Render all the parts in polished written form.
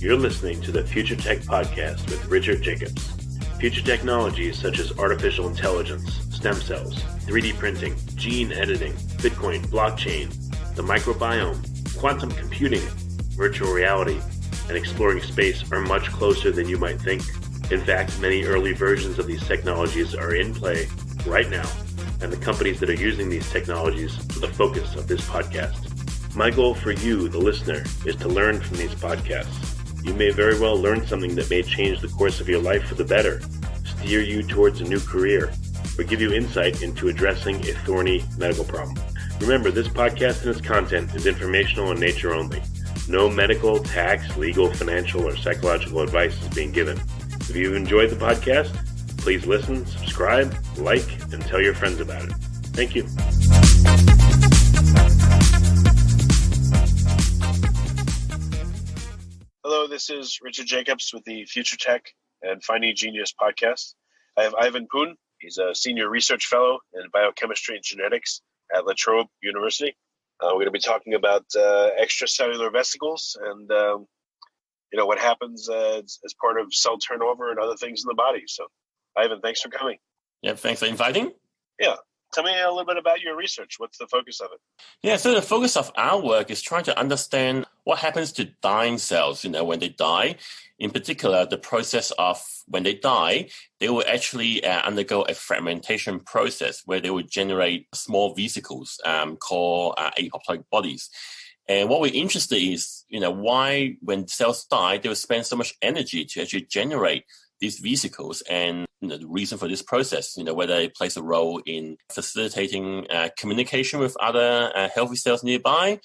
You're listening to the Future Tech Podcast with Richard Jacobs. Future technologies such as artificial intelligence, stem cells, 3D printing, gene editing, Bitcoin, blockchain, the microbiome, quantum computing, virtual reality, and exploring space are much closer than you might think. In fact, many early versions of these technologies are in play right now, and the companies that are using these technologies are the focus of this podcast. My goal for you, the listener, is to learn from these podcasts. You may very well learn something that may change the course of your life for the better, steer you towards a new career, or give you insight into addressing a thorny medical problem. Remember, this podcast and its content is informational in nature only. No medical, tax, legal, financial, or psychological advice is being given. If you've enjoyed the podcast, please listen, subscribe, like, and tell your friends about it. Thank you. Hello, this is Richard Jacobs with the Future Tech and Finding Genius podcast. I have Ivan Poon. He's a senior research fellow in biochemistry and genetics at La Trobe University. We're going to be talking about extracellular vesicles and what happens as part of cell turnover and other things in the body. So, Ivan, thanks for coming. Yeah, thanks for inviting. Yeah. Tell me a little bit about your research. What's the focus of it? Yeah, so the focus of our work is trying to understand what happens to dying cells, when they die. In particular, the process of when they die, they will actually undergo a fragmentation process where they will generate small vesicles called apoptotic bodies. And what we're interested in is, why when cells die, they will spend so much energy to actually generate these vesicles, and the reason for this process, whether it plays a role in facilitating communication with other healthy cells nearby,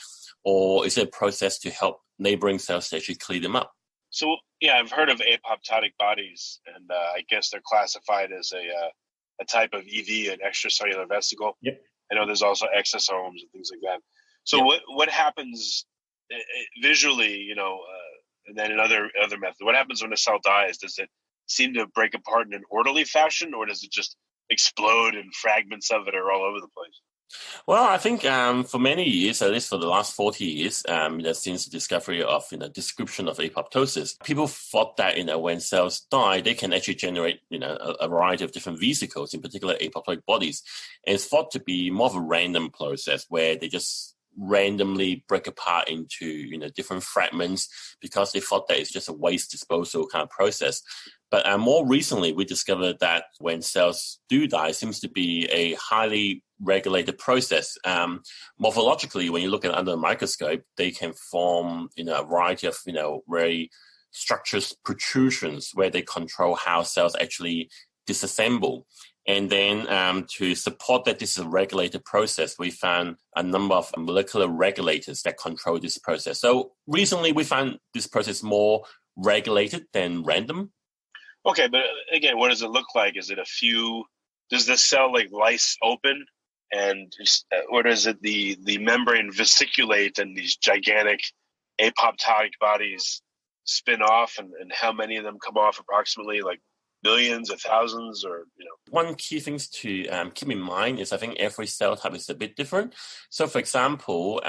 or is it a process to help neighboring cells to actually clean them up? So, yeah, I've heard of apoptotic bodies, and I guess they're classified as a type of EV, an extracellular vesicle. Yep. I know there's also exosomes and things like that. So yep. What happens visually, and then in other methods, what happens when a cell dies? Does it seem to break apart in an orderly fashion, or does it just explode and fragments of it are all over the place? Well, I think for many years, at least for the last 40 years, since the discovery of description of apoptosis, people thought that when cells die, they can actually generate a variety of different vesicles, in particular apoptotic bodies, and it's thought to be more of a random process where they just randomly break apart into different fragments, because they thought that it's just a waste disposal kind of process. But more recently, we discovered that when cells do die, it seems to be a highly regulated process. Morphologically, when you look at it under a microscope, they can form a variety of very structured protrusions where they control how cells actually disassemble. And then to support that this is a regulated process, we found a number of molecular regulators that control this process. So recently, we found this process more regulated than random. Okay, but again, what does it look like? Is it does the cell lyse open, or does it the membrane vesiculate and these gigantic apoptotic bodies spin off, and how many of them come off approximately, millions or thousands, or One key things to keep in mind is I think every cell type is a bit different. So for example,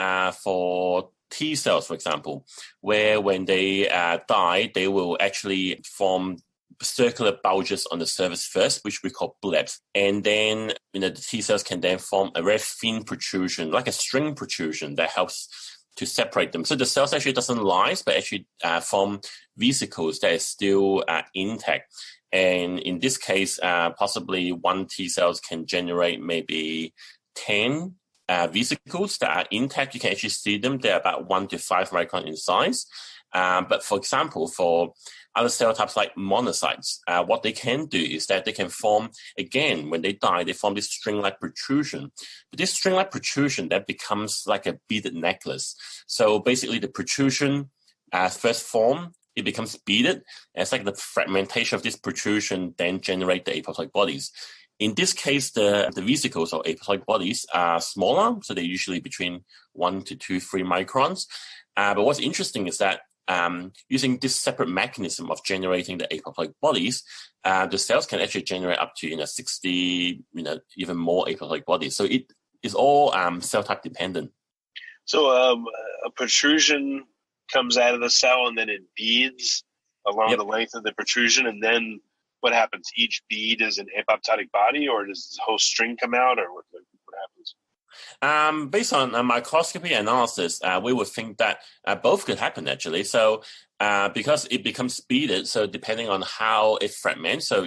for T cells, for example, where when they die, they will actually form circular bulges on the surface first, which we call blebs. And then, the T cells can then form a very thin protrusion, like a string protrusion that helps to separate them. So the cells actually doesn't lyse, but actually form vesicles that is still intact. And in this case, possibly one T cells can generate maybe 10 vesicles that are intact. You can actually see them. They're about 1 to 5 micron in size. But for example, for other cell types like monocytes, what they can do is that they can form, again, when they die, they form this string-like protrusion. But this string-like protrusion that becomes like a beaded necklace. So basically the protrusion first form, it becomes beaded. And it's like the fragmentation of this protrusion then generate the apoptotic bodies. In this case, the vesicles or apoptotic bodies are smaller, so they're usually between 1 to 2, 3 microns. But what's interesting is that using this separate mechanism of generating the apoptotic bodies, the cells can actually generate up to 60, even more apoptotic bodies. So it is all cell type dependent. So a protrusion comes out of the cell and then it beads along the length of the protrusion, and then what happens? Each bead is an apoptotic body, or does the whole string come out, or what happens? Based on microscopy analysis, we would think that both could happen actually. So because it becomes beaded, so depending on how it fragments, so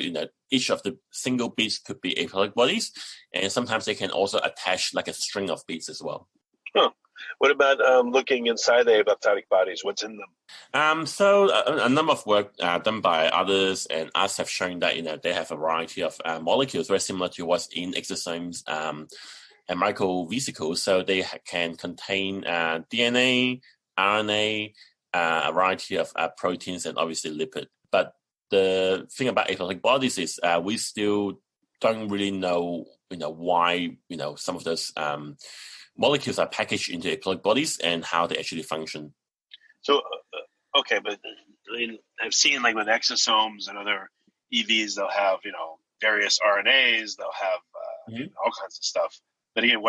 each of the single beads could be apoptotic bodies, and sometimes they can also attach like a string of beads as well. Huh. What about looking inside the apoptotic bodies? What's in them? So a number of work done by others and us have shown that they have a variety of molecules very similar to what's in exosomes and microvesicles. So they can contain DNA, RNA, a variety of proteins, and obviously lipid. But the thing about apoptotic bodies is we still don't really know why some of those molecules are packaged into apoptotic bodies and how they actually function. So, okay, but I've seen like with exosomes and other EVs, they'll have, various RNAs, they'll have all kinds of stuff. But again,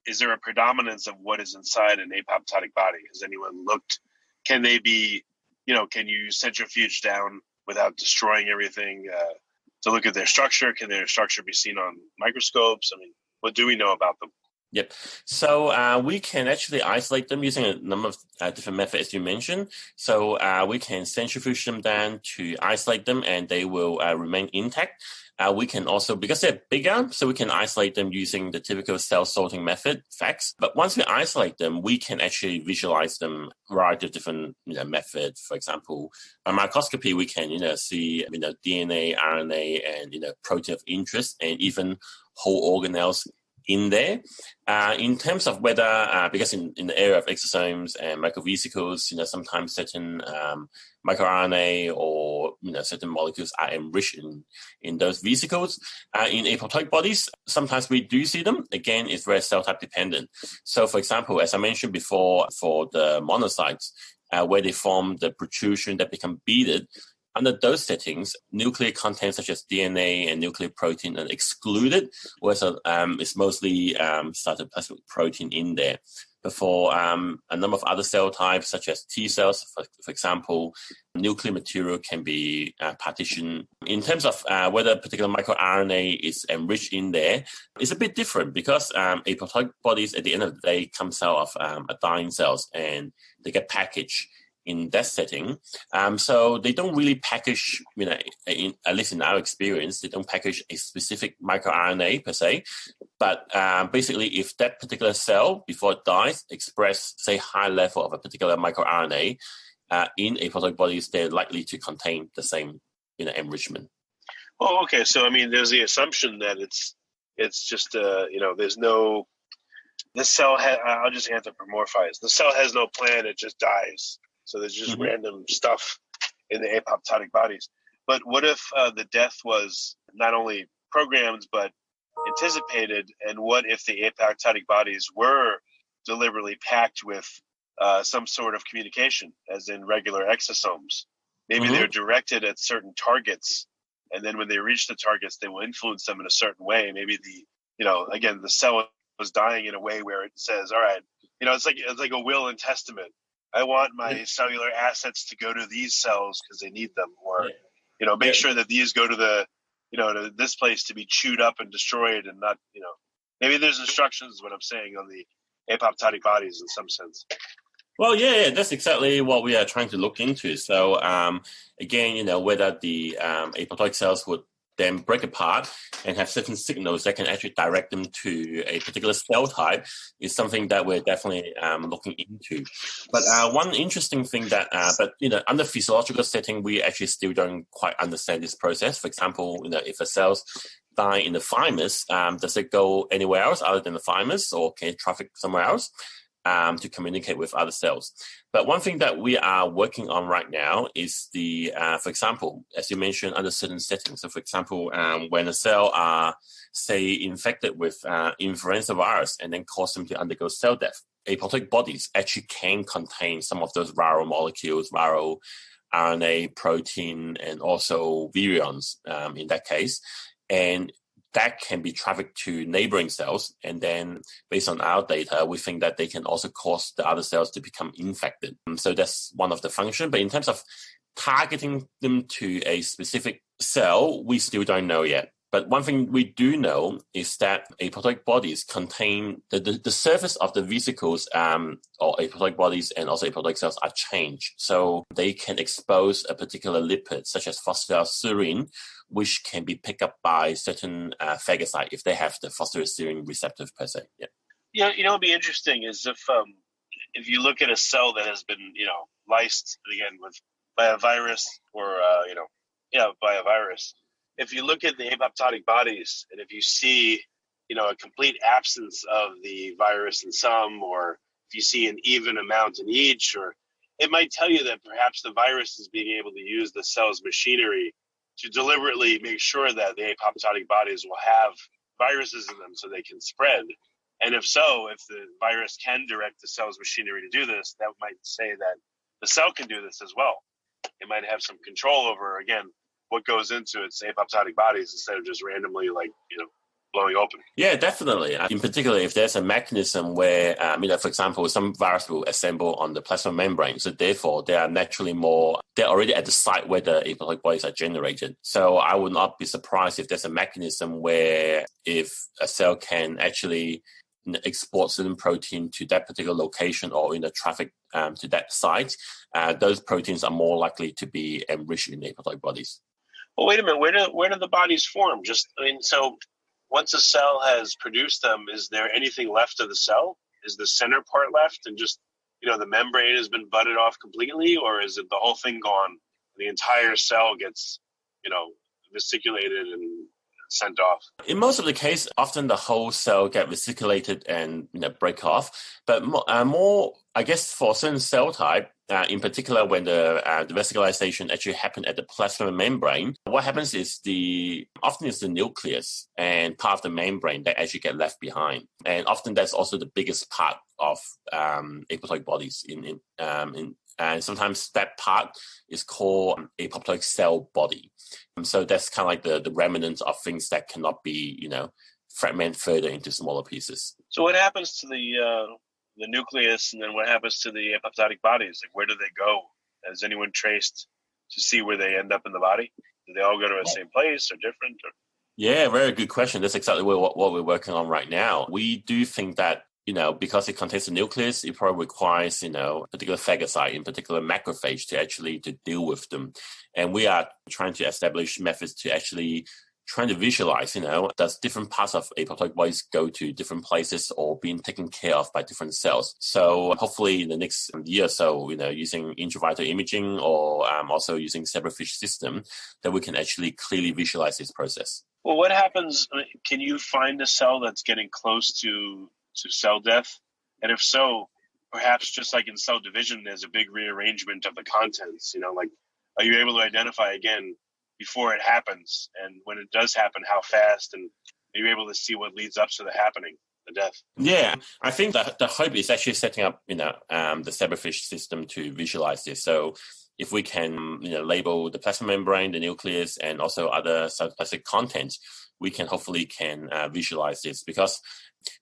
is there a predominance of what is inside an apoptotic body? Has anyone looked? Can they be, can you centrifuge down without destroying everything to look at their structure? Can their structure be seen on microscopes? I mean, what do we know about them? Yep. So we can actually isolate them using a number of different methods, as you mentioned. So we can centrifuge them down to isolate them, and they will remain intact. We can also, because they're bigger, so we can isolate them using the typical cell sorting method, FACS. But once we isolate them, we can actually visualize them variety of different methods. For example, by microscopy, we can see DNA, RNA, and protein of interest, and even whole organelles in there. In terms of whether, because in the area of exosomes and microvesicles, sometimes certain microRNA or certain molecules are enriched in those vesicles. In apoptotic bodies, sometimes we do see them. Again, it's very cell type dependent. So, for example, as I mentioned before, for the monocytes, where they form the protrusion that become beaded, under those settings, nucleic content such as DNA and nucleic protein are excluded, whereas it's mostly cytoplasmic protein in there. But for a number of other cell types, such as T cells, for example, nuclear material can be partitioned. In terms of whether a particular microRNA is enriched in there, it's a bit different because apoptotic bodies, at the end of the day, comes out of dying cells and they get packaged in that setting. So they don't really package, at least in our experience, they don't package a specific microRNA per se. But basically, if that particular cell, before it dies, express, say, high level of a particular microRNA, in apoptotic bodies, they're likely to contain the same, enrichment. Oh, okay. So, there's the assumption that it's just, there's no, the cell, I'll just anthropomorphize. The cell has no plan, it just dies. So there's just random stuff in the apoptotic bodies. But what if the death was not only programmed but anticipated? And what if the apoptotic bodies were deliberately packed with some sort of communication, as in regular exosomes? Maybe they're directed at certain targets, and then when they reach the targets, they will influence them in a certain way. Maybe the cell was dying in a way where it says, all right, it's like a will and testament. I want my cellular assets to go to these cells because they need them, or make sure that these go to to this place to be chewed up and destroyed, and not maybe there's instructions is what I'm saying on the apoptotic bodies in some sense. Well, yeah, that's exactly what we are trying to look into. So again, whether the apoptotic cells would then break apart and have certain signals that can actually direct them to a particular cell type is something that we're definitely looking into. But one interesting thing that, under physiological setting, we actually still don't quite understand this process. For example, if a cell's die in the thymus, does it go anywhere else other than the thymus, or can it traffic somewhere else to communicate with other cells? But one thing that we are working on right now is for example, as you mentioned, under certain settings. So, for example, when a cell are, say, infected with influenza virus and then cause them to undergo cell death, apoptotic bodies actually can contain some of those viral molecules, viral RNA, protein, and also virions in that case. And that can be trafficked to neighboring cells. And then based on our data, we think that they can also cause the other cells to become infected. So that's one of the functions. But in terms of targeting them to a specific cell, we still don't know yet. But one thing we do know is that apoptotic bodies contain the surface of the vesicles or apoptotic bodies and also apoptotic cells are changed. So they can expose a particular lipid, such as phosphatidylserine, which can be picked up by certain phagocytes if they have the phosphatidylserine receptor per se. Yeah, it'd be interesting is if you look at a cell that has been, lysed again by a virus or by a virus. If you look at the apoptotic bodies and if you see, a complete absence of the virus in some, or if you see an even amount in each, or it might tell you that perhaps the virus is being able to use the cell's machinery to deliberately make sure that the apoptotic bodies will have viruses in them so they can spread. And if so, if the virus can direct the cell's machinery to do this, that might say that the cell can do this as well. It might have some control over, again, what goes into its apoptotic bodies instead of just randomly blowing open. Yeah, definitely. In particular, if there's a mechanism where, for example, some virus will assemble on the plasma membrane, so therefore they are naturally they're already at the site where the apoptotic bodies are generated. So I would not be surprised if there's a mechanism where if a cell can actually export certain protein to that particular location or in the traffic to that site, those proteins are more likely to be enriched in apoptotic bodies. Well, wait a minute. Where do the bodies form? So once a cell has produced them, is there anything left of the cell? Is the center part left and just, the membrane has been budded off completely, or is it the whole thing gone? The entire cell gets, vesiculated and sent off. In most of the case, often the whole cell get vesiculated and break off. But more, I guess, for certain cell type, in particular when the vesicalization actually happen at the plasma membrane, what happens is often it's the nucleus and part of the membrane that actually get left behind, and often that's also the biggest part of apoptotic bodies and sometimes that part is called apoptotic cell body. So that's kind of like the remnants of things that cannot be, fragment further into smaller pieces. So what happens to the nucleus, and then what happens to the apoptotic bodies? Like, where do they go? Has anyone traced to see where they end up in the body? Do they all go to the same place or different? Or? Yeah, very good question. That's exactly what we're working on right now. We do think that, because it contains a nucleus, it probably requires, a particular phagocyte, in particular macrophage, to deal with them. And we are trying to establish methods to actually trying to visualize, does different parts of apoptotic bodies go to different places or being taken care of by different cells. So hopefully in the next year or so, using intravitreal imaging or also using zebrafish system, that we can actually clearly visualize this process. Well, what happens, can you find a cell that's getting close to cell death? And if so, perhaps just like in cell division, there's a big rearrangement of the contents, are you able to identify again before it happens, and when it does happen, how fast, and are you able to see what leads up to the happening, the death? Yeah, I think that the hope is actually setting up, the zebrafish system to visualize this. So if we can, label the plasma membrane, the nucleus, and also other cytoplasmic contents, we can hopefully visualize this, because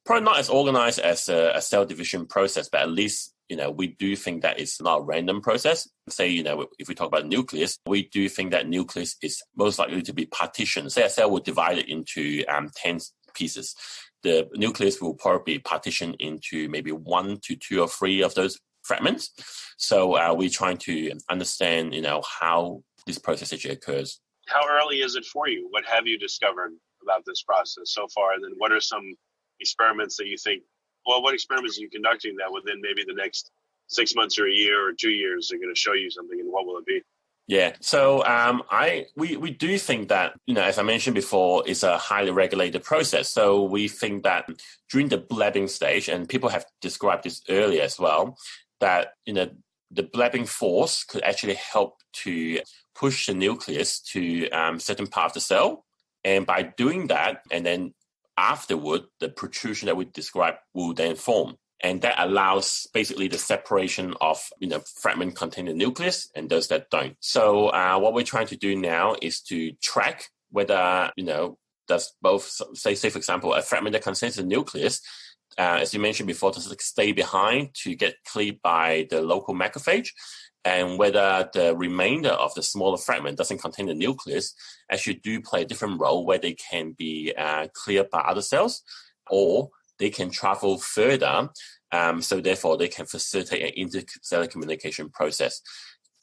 probably not as organized as a cell division process, but at least we do think that it's not a random process. Say, if we talk about nucleus, we do think that nucleus is most likely to be partitioned. Say a cell will divide it into 10 pieces. The nucleus will probably be partitioned into maybe 1 to 2 or 3 of those fragments. So we're trying to understand, how this process actually occurs. How early is it for you? What have you discovered about this process so far? And then what are some experiments that you think, what experiments are you conducting that within maybe the next 6 months or a year or 2 years are going to show you something, and what will it be? Yeah, so we do think that, as I mentioned before, it's a highly regulated process. So we think that during the blabbing stage, and people have described this earlier as well, that, the blabbing force could actually help to push the nucleus to certain part of the cell. And by doing that, and then afterward, the protrusion that we described will then form. And that allows basically the separation of, fragment containing the nucleus and those that don't. So what we're trying to do now is to track whether, does both, say for example, a fragment that contains the nucleus, as you mentioned before, does it stay behind to get cleaved by the local macrophage? And whether the remainder of the smaller fragment doesn't contain the nucleus, actually do play a different role where they can be cleared by other cells, or they can travel further, so therefore they can facilitate an intercellular communication process.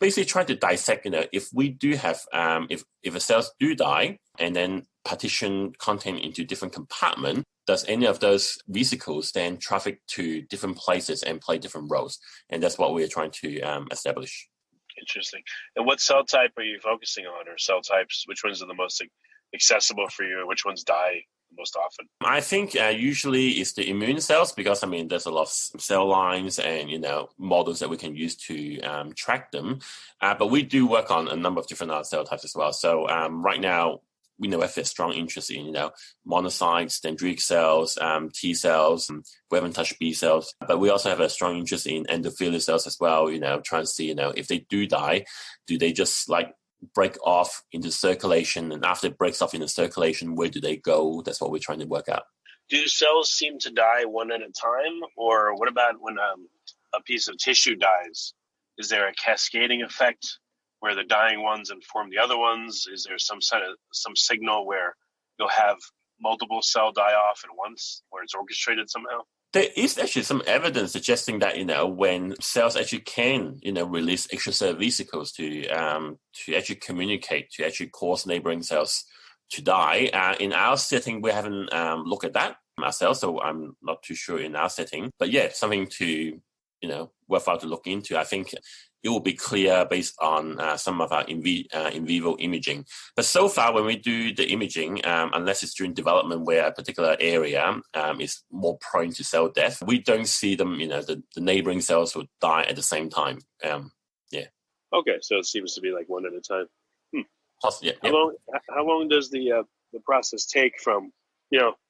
Basically trying to dissect, if we do have, if the cells do die and then partition content into different compartments, does any of those vesicles then traffic to different places and play different roles? And that's what we're trying to establish. Interesting. And what cell type are you focusing on, or cell types? Which ones are the most accessible for you? Which ones die most often? I think usually it's the immune cells, because there's a lot of cell lines and models that we can use to track them. But we do work on a number of different cell types as well. So right now, we have a strong interest in monocytes, dendritic cells, T cells. We haven't touched B cells, but we also have a strong interest in endothelial cells as well. Trying to see if they do die, do they just break off into circulation, and after it breaks off into circulation, where do they go? That's what we're trying to work out. Do cells seem to die one at a time, or what about when a piece of tissue dies? Is there a cascading effect where the dying ones inform the other ones? Is there some signal where you'll have multiple cell die off at once, where it's orchestrated somehow? There is actually some evidence suggesting that when cells actually can release extracellular vesicles to actually communicate, to actually cause neighboring cells to die. In our setting, we haven't looked at that ourselves, so I'm not too sure in our setting. But yeah, something to worthwhile to look into. I think it will be clear based on some of our in vivo imaging. But so far, when we do the imaging, unless it's during development where a particular area is more prone to cell death, we don't see them, the neighboring cells will die at the same time. Yeah. Okay, so it seems to be like one at a time. Yeah. How long does the process take from,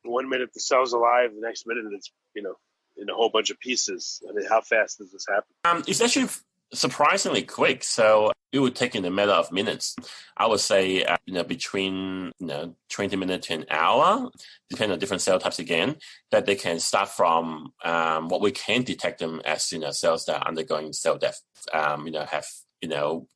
1 minute the cell's alive, the next minute it's, in a whole bunch of pieces? I mean, how fast does this happen? It's actually surprisingly quick. So it would take in a matter of minutes. I would say, between 20 minutes to an hour, depending on different cell types again, that they can start from what we can detect them as cells that are undergoing cell death, have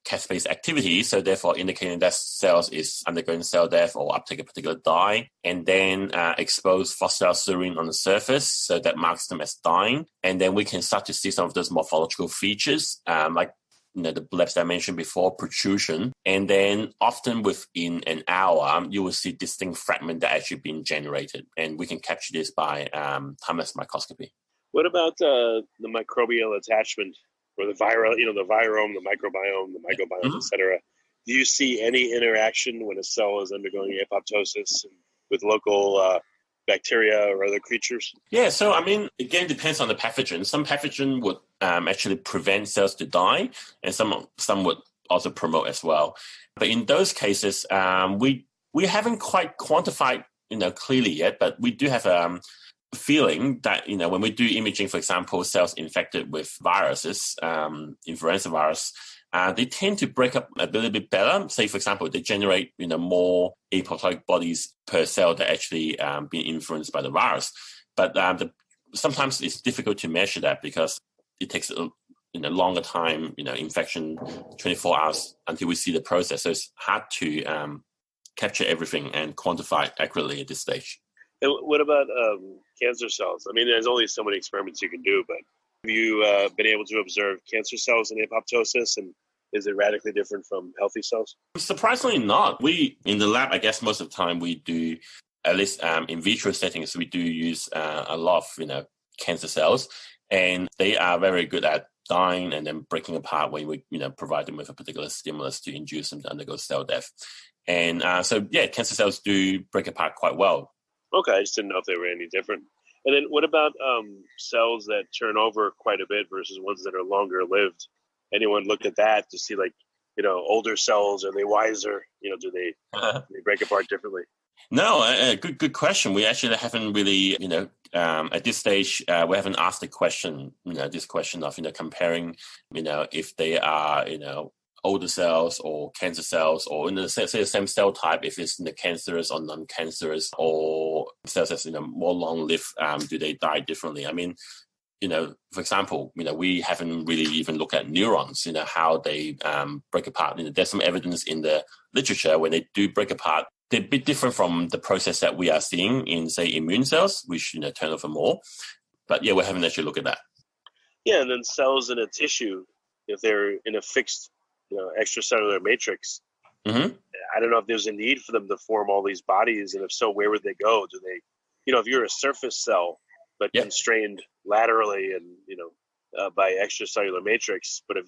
caspase activity, so therefore indicating that cells is undergoing cell death or uptake a particular dye, and then expose phosphatidylserine on the surface, so that marks them as dying. And then we can start to see some of those morphological features, like the blebs that I mentioned before, protrusion. And then often within an hour, you will see distinct fragment that actually been generated, and we can capture this by time-lapse microscopy. What about the microbial attachment, or the viral, the virome, the microbiome, etc.? Do you see any interaction when a cell is undergoing apoptosis with local bacteria or other creatures? Yeah, so again, depends on the pathogen. Some pathogen would actually prevent cells to die, and some would also promote as well. But in those cases, we haven't quite quantified clearly yet, but we do have feeling that when we do imaging, for example, cells infected with viruses, influenza virus, they tend to break up a little bit better. Say, for example, they generate more apoptotic bodies per cell that actually being influenced by the virus. But sometimes it's difficult to measure that because it takes a longer time, infection, 24 hours until we see the process. So it's hard to capture everything and quantify accurately at this stage. And what about cancer cells? There's only so many experiments you can do, but have you been able to observe cancer cells in apoptosis, and is it radically different from healthy cells? Surprisingly not. We, in the lab, I guess most of the time we do, at least in vitro settings, we do use a lot of, cancer cells, and they are very good at dying and then breaking apart when we, provide them with a particular stimulus to induce them to undergo cell death. And cancer cells do break apart quite well. Okay, I just didn't know if they were any different. And then what about cells that turn over quite a bit versus ones that are longer lived? Anyone look at that to see, older cells, are they wiser? Do they break apart differently? No, good question. We actually haven't really, at this stage, we haven't asked the question, this question of, comparing, if they are, older cells or cancer cells, or in the same cell type, if it's cancerous or non-cancerous, or cells that's more long-lived, do they die differently? I mean, for example, we haven't really even looked at neurons, how they break apart. There's some evidence in the literature when they do break apart, they're a bit different from the process that we are seeing in, say, immune cells, which turn over more. But yeah, we haven't actually looked at that. Yeah, and then cells in a tissue, if they're in a fixed, extracellular matrix, Mm-hmm. I don't know if there's a need for them to form all these bodies, and if so, where would they go? Do they, if you're a surface cell, but constrained laterally and, by extracellular matrix, but if,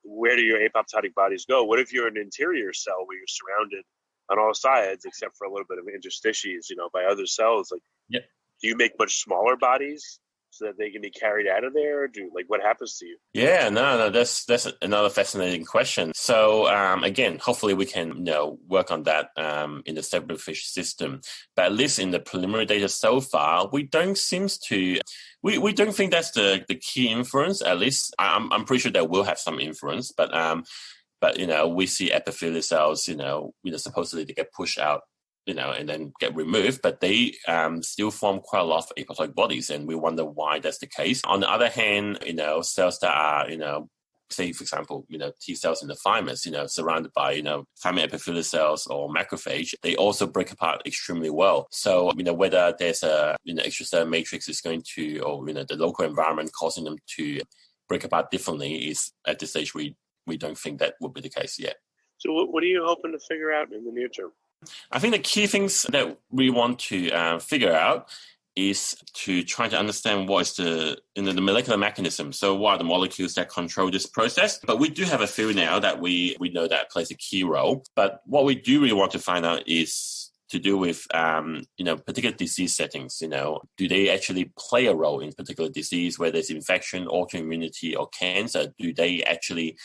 where do your apoptotic bodies go? What if you're an interior cell where you're surrounded on all sides, except for a little bit of interstices, by other cells? Do you make much smaller bodies so that they can be carried out of there? What happens to you? Yeah, no, that's another fascinating question. So again, hopefully we can work on that in the zebrafish system. But at least in the preliminary data so far, we don't think that's the key inference. At least I'm pretty sure that will have some influence. But we see epithelial cells, supposedly they get pushed out, and then get removed, but they still form quite a lot of apoptotic bodies, and we wonder why that's the case. On the other hand, cells that are, say, for example, T cells in the thymus, surrounded by, thymic epithelial cells or macrophage, they also break apart extremely well. So, whether there's a, extracellular matrix is going to, or, the local environment causing them to break apart differently is, at this stage, we don't think that would be the case yet. So what are you hoping to figure out in the near term? I think the key things that we want to figure out is to try to understand what is the molecular mechanism. So what are the molecules that control this process? But we do have a theory now that we know that plays a key role. But what we do really want to find out is to do with, particular disease settings. Do they actually play a role in particular disease, whether it's infection, autoimmunity, or cancer? Do they actually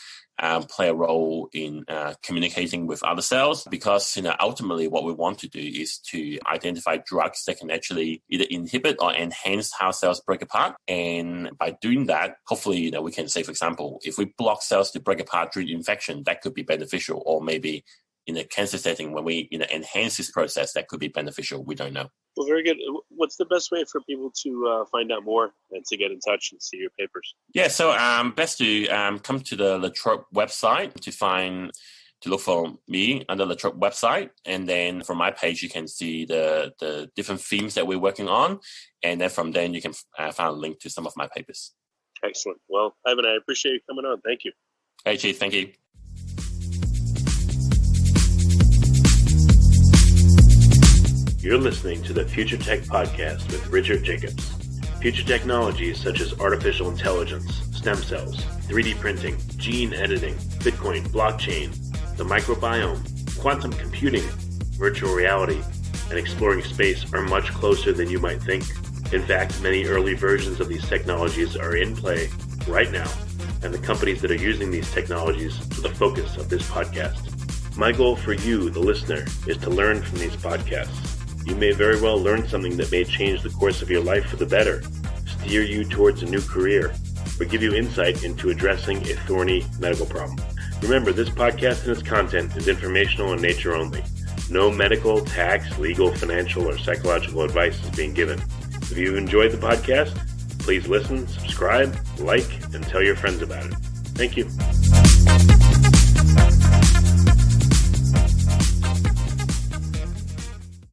play a role in communicating with other cells? Because, ultimately what we want to do is to identify drugs that can actually either inhibit or enhance how cells break apart. And by doing that, hopefully, we can say, for example, if we block cells to break apart during infection, that could be beneficial. Or maybe in a cancer setting, when we enhance this process, that could be beneficial. We don't know. Well, very good. What's the best way for people to find out more and to get in touch and see your papers? Yeah, so best to come to the La Trobe website to look for me under the La Trobe website. And then from my page, you can see the different themes that we're working on. And then from then, you can find a link to some of my papers. Excellent. Well, Ivan, I appreciate you coming on. Thank you. Hey, Chief. Thank you. You're listening to the Future Tech Podcast with Richard Jacobs. Future technologies such as artificial intelligence, stem cells, 3D printing, gene editing, Bitcoin, blockchain, the microbiome, quantum computing, virtual reality, and exploring space are much closer than you might think. In fact, many early versions of these technologies are in play right now, and the companies that are using these technologies are the focus of this podcast. My goal for you, the listener, is to learn from these podcasts. You may very well learn something that may change the course of your life for the better, steer you towards a new career, or give you insight into addressing a thorny medical problem. Remember, this podcast and its content is informational in nature only. No medical, tax, legal, financial, or psychological advice is being given. If you enjoyed the podcast, please listen, subscribe, like, and tell your friends about it. Thank you.